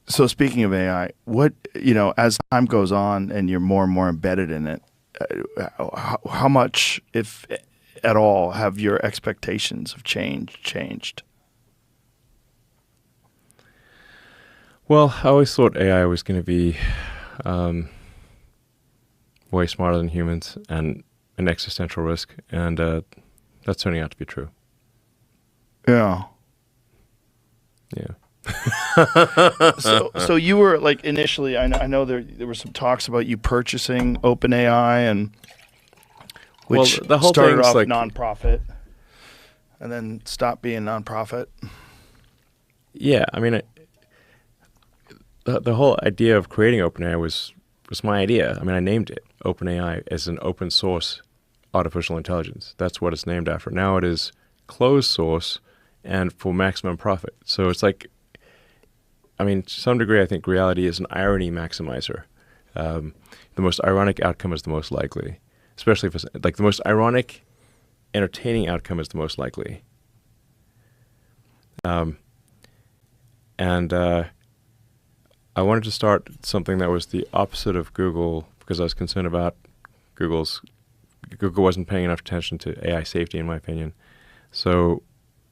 So speaking of AI, as time goes on and you're more and more embedded in it, how much, if at all, have your expectations of change changed? Well, I always thought AI was going to be way smarter than humans and an existential risk, and that's turning out to be true. Yeah. Yeah. So you were like initially, I know there were some talks about you purchasing OpenAI, and which the whole started thing's off like nonprofit and then stopped being nonprofit. Yeah, I mean, the whole idea of creating OpenAI was my idea. I mean, I named it OpenAI as an open source artificial intelligence. That's what it's named after. Now it is closed source and for maximum profit. So it's like, I mean, to some degree, I think reality is an irony maximizer. The most ironic outcome is the most likely, especially if it's like the most ironic, entertaining outcome is the most likely. And I wanted to start something that was the opposite of Google because I was concerned about Google wasn't paying enough attention to AI safety, in my opinion. So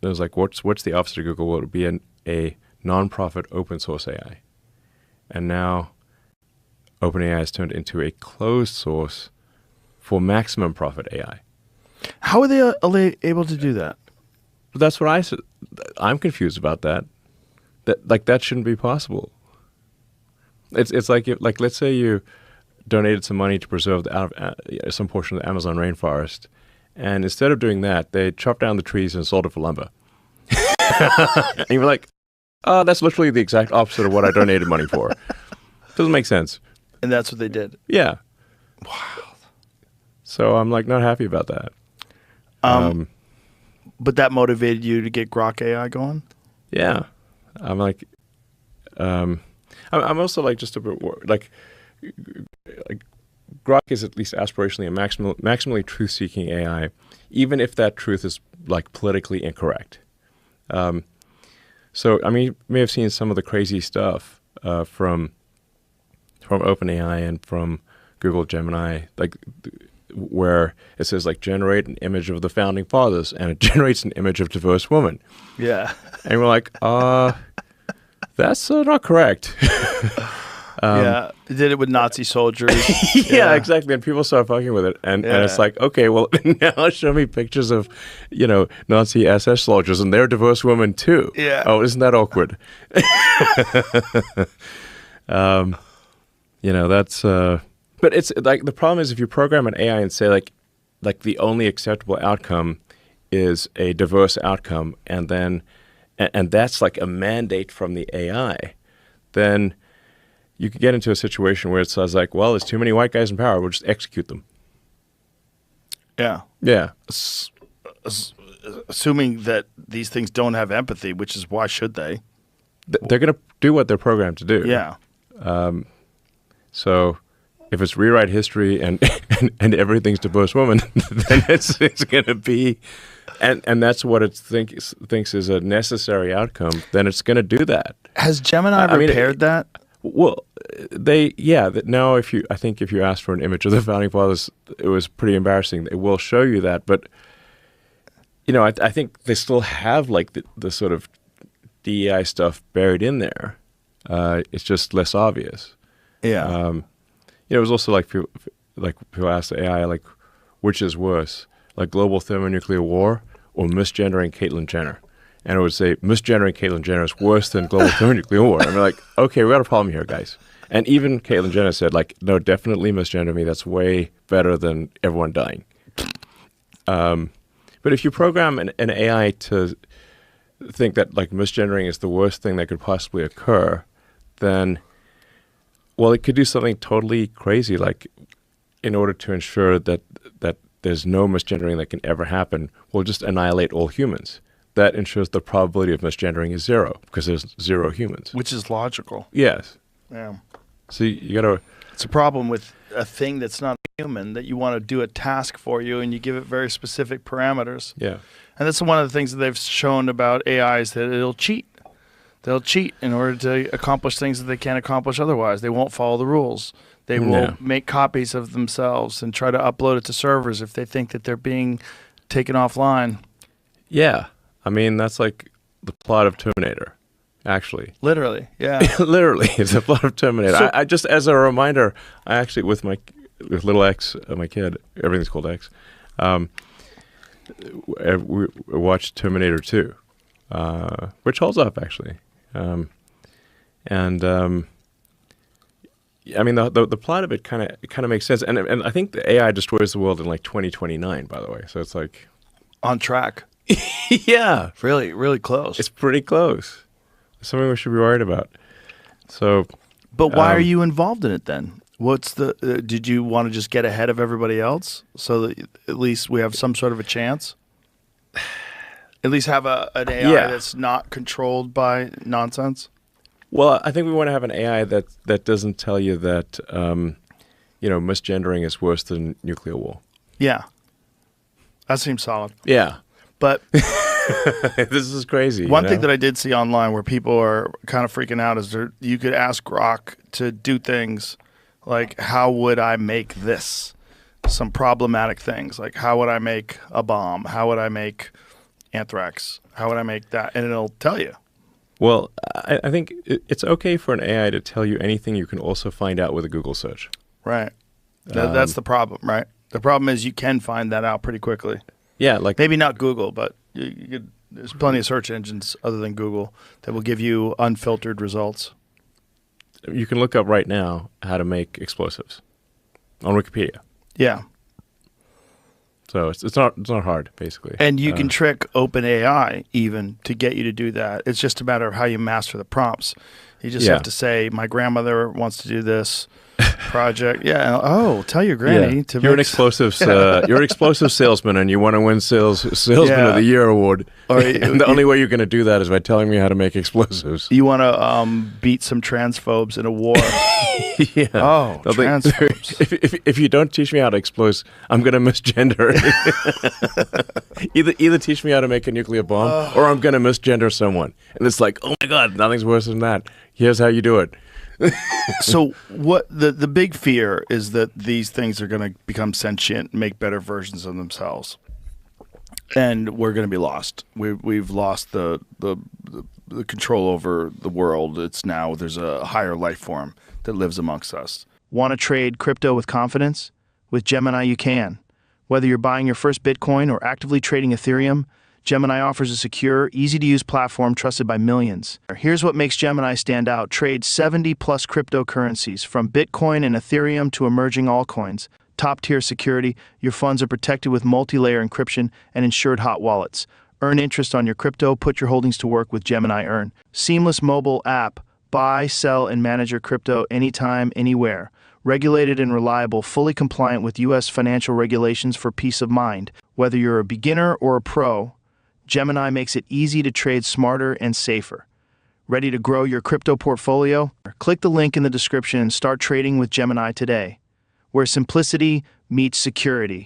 it was like, what's the opposite of Google? Well, it would be a non-profit open source AI. And now OpenAI has turned into a closed source for maximum profit AI. How are they able to do that? But that's what I said. I'm confused about that. That shouldn't be possible. It's like let's say you donated some money to preserve some portion of the Amazon rainforest, and instead of doing that, they chopped down the trees and sold it for lumber. And you're like, oh, that's literally the exact opposite of what I donated money for. Doesn't make sense. And that's what they did. Yeah. Wow. So I'm like not happy about that. But that motivated you to get Grok AI going? Yeah. I'm like, I'm also like just a bit like Grok is at least aspirationally a maximally truth-seeking AI, even if that truth is like politically incorrect. So I mean, you may have seen some of the crazy stuff from OpenAI and from Google Gemini, like where it says like generate an image of the founding fathers, and it generates an image of diverse women. Yeah. And we're like, that's not correct. Yeah, it did it with Nazi soldiers. Yeah, exactly. And people start fucking with it. And it's like, okay, well, now show me pictures of, Nazi SS soldiers, and they're diverse women too. Yeah. Oh, isn't that awkward? That's, but it's like, the problem is if you program an AI and say like the only acceptable outcome is a diverse outcome, and that's like a mandate from the AI, then you could get into a situation where it says like, well, there's too many white guys in power, we'll just execute them. Yeah. Yeah. Assuming that these things don't have empathy, which is why should they? They're going to do what they're programmed to do. Yeah. So if it's rewrite history and everything's diverse women, then it's going to be, and that's what it thinks is a necessary outcome, then it's going to do that. Has Gemini repaired that? Well, now if you ask for an image of the founding fathers, it was pretty embarrassing. They will show you that, but I think they still have like the sort of DEI stuff buried in there. It's just less obvious. Yeah. It was also like people ask the AI like, which is worse, like global thermonuclear war or misgendering Caitlyn Jenner? And it would say misgendering Caitlyn Jenner is worse than global thermonuclear war. And we're like, okay, we got a problem here, guys. And even Caitlyn Jenner said like, no, definitely misgender me. That's way better than everyone dying. But if you program an AI to think that like misgendering is the worst thing that could possibly occur, then, well, it could do something totally crazy, like in order to ensure that there's no misgendering that can ever happen, we'll just annihilate all humans. That ensures the probability of misgendering is zero because there's zero humans. Which is logical. Yes. Yeah. So you got to... It's a problem with a thing that's not human, that you want to do a task for you and you give it very specific parameters. Yeah. And that's one of the things that they've shown about AI is that it'll cheat. They'll cheat in order to accomplish things that they can't accomplish otherwise. They won't follow the rules. They will make copies of themselves and try to upload it to servers if they think that they're being taken offline. Yeah. I mean, that's like the plot of Terminator, actually. Literally, yeah. Literally, it's the plot of Terminator. So- I just, as a reminder, I actually, with little X, my kid, everything's called X, we watched Terminator 2, which holds up, actually. I mean, the plot of it kind of makes sense, and I think the AI destroys the world in like 2029. By the way, so it's like On track. yeah, Really, really close. it's pretty close. It's something we should be worried about. So, But why are you involved in it then? What's the? Did you want to just get ahead of everybody else so that at least we have some sort of a chance? At least have an AI that's not controlled by nonsense. well, I think we want to have an AI that doesn't tell you that misgendering is worse than nuclear war. Yeah, that seems solid. Yeah, But this is crazy. one thing that I did see online where people are kind of freaking out is you could ask Grok to do things like, how would I make this? Some problematic things like, how would I make a bomb? How would I make anthrax? How would I make that? And it'll tell you. Well, I think it's okay for an AI to tell you anything you can also find out with a Google search. Right. That's the problem, right? The problem is you can find that out pretty quickly. Yeah, like Maybe not Google, but you could, there's plenty of search engines other than Google that will give you unfiltered results. you can look up right now how to make explosives on Wikipedia. Yeah. So it's not hard, basically. And you can trick OpenAI even to get you to do that. It's just a matter of how you master the prompts. You just have to say, my grandmother wants to do this project. Yeah. Oh, tell your granny to You're an mix- explosives. You're an explosive salesman, and you want to win salesman Yeah. of the year award. Or And the only way you're going to do that is by telling me how to make explosives. You want to beat some transphobes in a war. Yeah. Oh, They'll think, transphobes. if you don't teach me how to explode, I'm going to misgender. either teach me how to make a nuclear bomb, or I'm going to misgender someone. And it's like, oh my God, nothing's worse than that. Here's how you do it. So what the big fear is that these things are going to become sentient and make better versions of themselves. And we're going to be lost. We've lost the control over the world. It's now there's a higher life form that lives amongst us. Want to trade crypto with confidence? With Gemini you can. Whether you're buying your first Bitcoin or actively trading Ethereum, Gemini offers a secure, easy-to-use platform trusted by millions. Here's what makes Gemini stand out. Trade 70-plus cryptocurrencies, from Bitcoin and Ethereum to emerging altcoins. Top-tier security, your funds are protected with multi-layer encryption and insured hot wallets. Earn interest on your crypto, put your holdings to work with Gemini Earn. Seamless mobile app. Buy, sell, and manage your crypto anytime, anywhere. Regulated and reliable, fully compliant with U.S. financial regulations for peace of mind. Whether you're a beginner or a pro, Gemini makes it easy to trade smarter and safer. Ready to grow your crypto portfolio? Click the link in the description and start trading with Gemini today, where simplicity meets security.